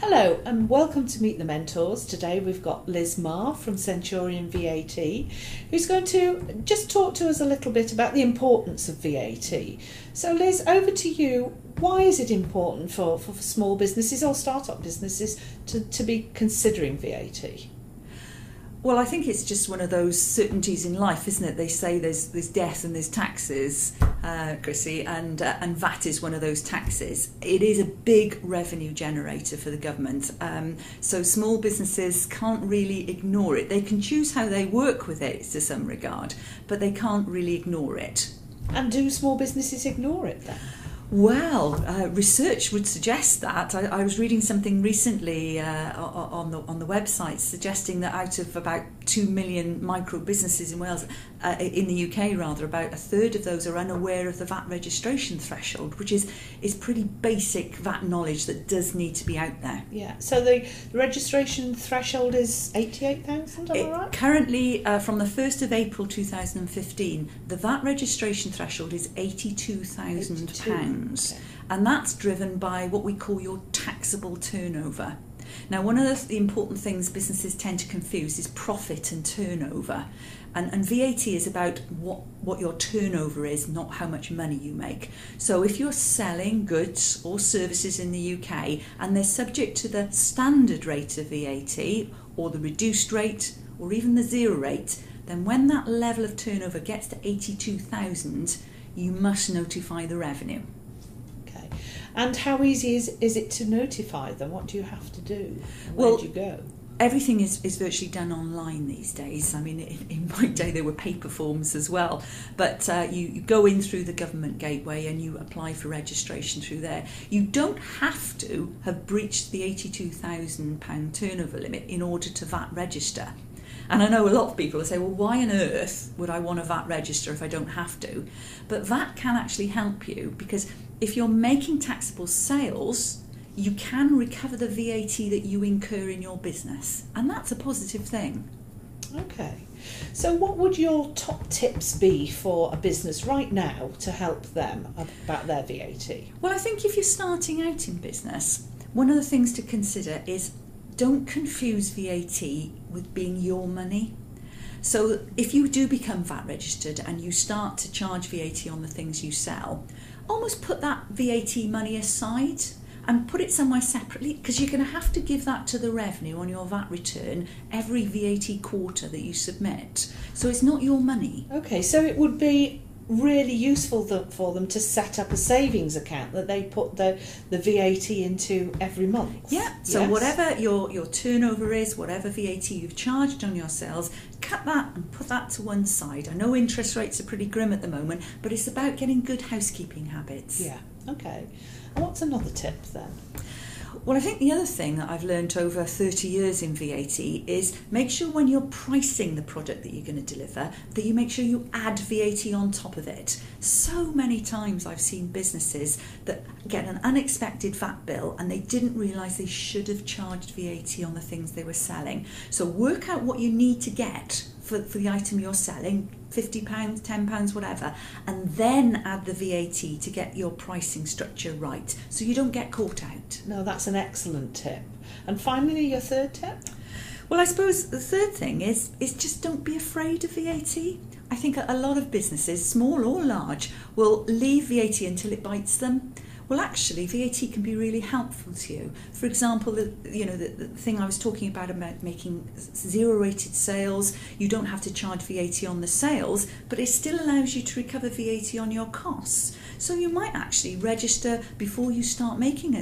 Hello and welcome to Meet the Mentors. Today we've got Liz Marr from Centurion VAT, who's going to just talk to us a little bit about the importance of VAT. So Liz, over to you. Why is it important for small businesses or start-up businesses to be considering VAT? Well, I think it's just one of those certainties in life, isn't it? They say there's death and there's taxes, Chrissy, and VAT is one of those taxes. It is a big revenue generator for the government, so small businesses can't really ignore it. They can choose how they work with it to some regard, but they can't really ignore it. And do small businesses ignore it then? Well, research would suggest that. I was reading something recently on the website suggesting that out of about 2 million micro businesses in Wales, in the UK rather, about a third of those are unaware of the VAT registration threshold, which is pretty basic VAT knowledge that does need to be out there. Yeah. So the registration threshold is 88,000. Am I right? Currently, from the 1st of April 2015, the VAT registration threshold is £82,000. Okay. And that's driven by what we call your taxable turnover. Now, one of the important things businesses tend to confuse is profit and turnover. And VAT is about what your turnover is, not how much money you make. So if you're selling goods or services in the UK and they're subject to the standard rate of VAT or the reduced rate or even the zero rate, then when that level of turnover gets to 82,000, you must notify the revenue. And how easy is it to notify them? What do you have to do? Where do you go? Everything is virtually done online these days. I mean, in my day there were paper forms as well. But you go in through the government gateway and you apply for registration through there. You don't have to have breached the £82,000 turnover limit in order to VAT register. And I know a lot of people will say, well, why on earth would I want to VAT register if I don't have to? But VAT can actually help you because if you're making taxable sales, you can recover the VAT that you incur in your business. And that's a positive thing. Okay. So what would your top tips be for a business right now to help them about their VAT? Well, I think if you're starting out in business, one of the things to consider is don't confuse VAT with being your money. So if you do become VAT registered and you start to charge VAT on the things you sell, almost put that VAT money aside and put it somewhere separately, because you're going to have to give that to the revenue on your VAT return every VAT quarter that you submit. So it's not your money. Okay, so it would be really useful for them to set up a savings account that they put the VAT into every month. Yeah, so yes. Whatever your turnover is, whatever VAT you've charged on your sales, cut that and put that to one side. I know interest rates are pretty grim at the moment, but it's about getting good housekeeping habits. Yeah, okay. And what's another tip then? Well, I think the other thing that I've learned over 30 years in VAT is make sure when you're pricing the product that you're going to deliver that you make sure you add VAT on top of it. So many times I've seen businesses that get an unexpected VAT bill and they didn't realise they should have charged VAT on the things they were selling. So work out what you need to get for the item you're selling, £50, £10, whatever, and then add the VAT to get your pricing structure right so you don't get caught out. No, that's an excellent tip. And finally, your third tip? Well, I suppose the third thing is just don't be afraid of VAT. I think a lot of businesses, small or large, will leave VAT until it bites them. Well, actually, VAT can be really helpful to you. For example, the thing I was talking about making zero-rated sales, you don't have to charge VAT on the sales, but it still allows you to recover VAT on your costs. So you might actually register before you start making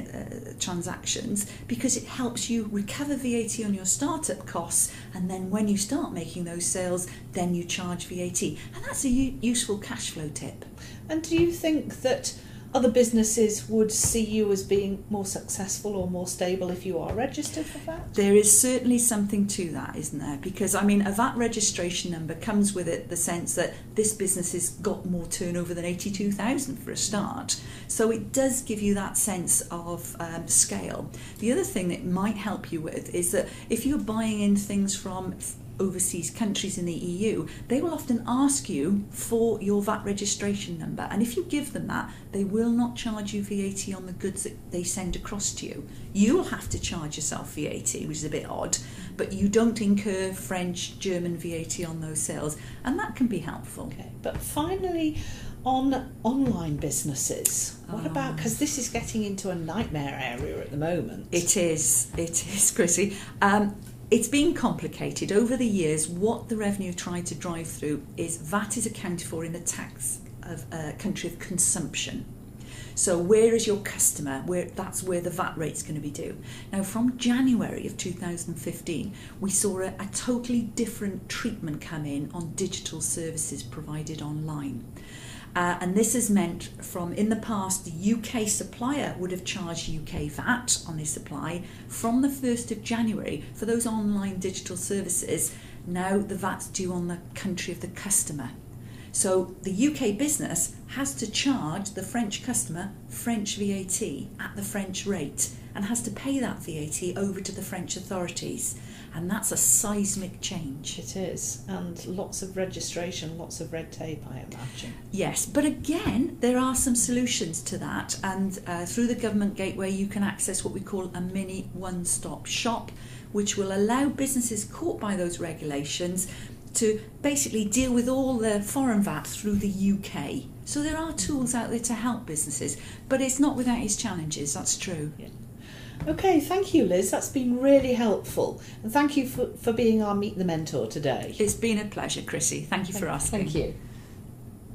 transactions because it helps you recover VAT on your startup costs, and then when you start making those sales, then you charge VAT. And that's a useful cash flow tip. And do you think that other businesses would see you as being more successful or more stable if you are registered for VAT? There is certainly something to that, isn't there? Because, I mean, a VAT registration number comes with it the sense that this business has got more turnover than 82,000 for a start. So it does give you that sense of scale. The other thing that might help you with is that if you're buying in things from overseas countries in the EU, they will often ask you for your VAT registration number. And if you give them that, they will not charge you VAT on the goods that they send across to you. You'll have to charge yourself VAT, which is a bit odd, but you don't incur French, German VAT on those sales, and that can be helpful. Okay, but finally, on online businesses, what about, because this is getting into a nightmare area at the moment. It is, Chrissy. It's been complicated. Over the years, what the revenue tried to drive through is VAT is accounted for in the tax of a country of consumption. So where is your customer? That's where the VAT rate's going to be due. Now, from January of 2015, we saw a totally different treatment come in on digital services provided online. And this has meant from in the past, the UK supplier would have charged UK VAT on their supply. From the 1st of January, for those online digital services, now the VAT's due on the country of the customer. So the UK business has to charge the French customer French VAT at the French rate and has to pay that VAT over to the French authorities. And that's a seismic change. It is, and lots of registration, lots of red tape, I imagine. Yes, but again, there are some solutions to that, and through the government gateway you can access what we call a mini one-stop shop, which will allow businesses caught by those regulations to basically deal with all the foreign VAT through the UK. So there are tools out there to help businesses, but it's not without its challenges, that's true. Yeah. Okay, thank you, Liz. That's been really helpful. And thank you for being our Meet the Mentor today. It's been a pleasure, Chrissy. Thank you for asking. Thank you.